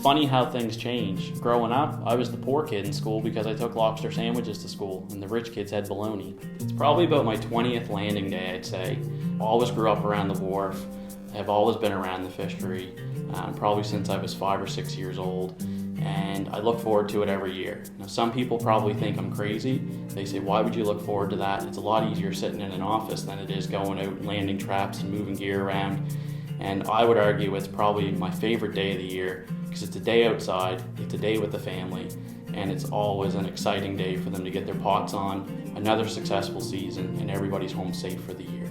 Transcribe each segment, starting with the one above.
funny how things change. Growing up, I was the poor kid in school because I took lobster sandwiches to school, and the rich kids had bologna. It's probably about my 20th landing day, I'd say. I always grew up around the wharf. I've always been around the fishery, probably since I was 5 or 6 years old, and I look forward to it every year. Now, some people probably think I'm crazy. They say, why would you look forward to that? It's a lot easier sitting in an office than it is going out and landing traps and moving gear around. And I would argue it's probably my favorite day of the year because it's a day outside, it's a day with the family, and it's always an exciting day for them to get their pots on, another successful season, and everybody's home safe for the year.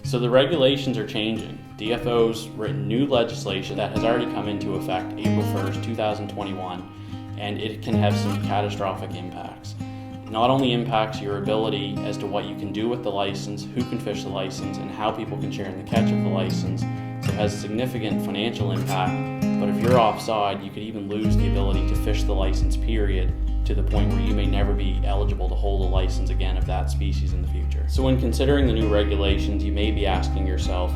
So the regulations are changing. DFO's written new legislation that has already come into effect April 1st, 2021, and it can have some catastrophic impacts. It not only impacts your ability as to what you can do with the license, who can fish the license, and how people can share in the catch of the license, so it has significant financial impact, but if you're offside, you could even lose the ability to fish the license period, to the point where you may never be eligible to hold a license again of that species in the future. So when considering the new regulations, you may be asking yourself,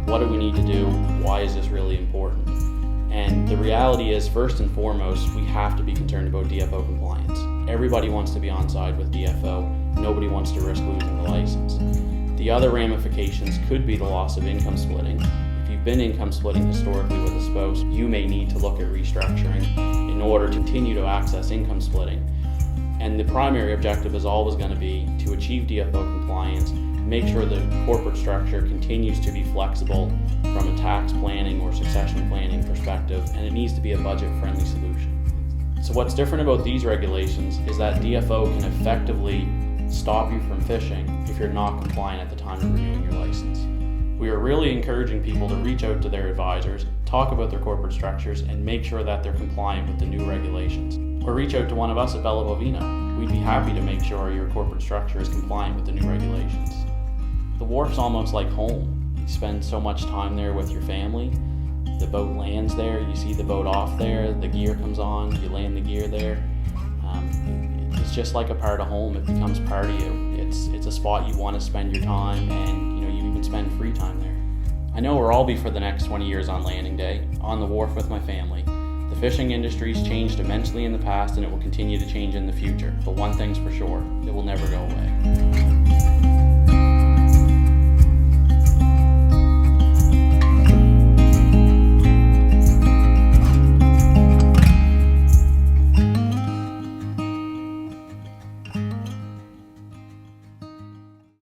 what do we need to do? Why is this really important? And the reality is, first and foremost, we have to be concerned about DFO compliance. Everybody wants to be on side with DFO. Nobody wants to risk losing the license. The other ramifications could be the loss of income splitting. If you've been income splitting historically with a spouse, you may need to look at restructuring in order to continue to access income splitting. And the primary objective is always going to be to achieve DFO compliance, make sure the corporate structure continues to be flexible from a tax planning or succession planning perspective, and it needs to be a budget-friendly solution. So what's different about these regulations is that DFO can effectively stop you from fishing if you're not compliant at the time of renewing your license. We are really encouraging people to reach out to their advisors, talk about their corporate structures, and make sure that they're compliant with the new regulations. Or reach out to one of us at Bella Bovina. We'd be happy to make sure your corporate structure is compliant with the new regulations. The wharf's almost like home. You spend so much time there with your family. The boat lands there, you see the boat off there, the gear comes on, you land the gear there. It's just like a part of home. It becomes part of you. It's a spot you want to spend your time, and you even spend free time there. I know where I'll be for the next 20 years on landing day, on the wharf with my family. The fishing industry's changed immensely in the past, and it will continue to change in the future. But one thing's for sure, it will never go away.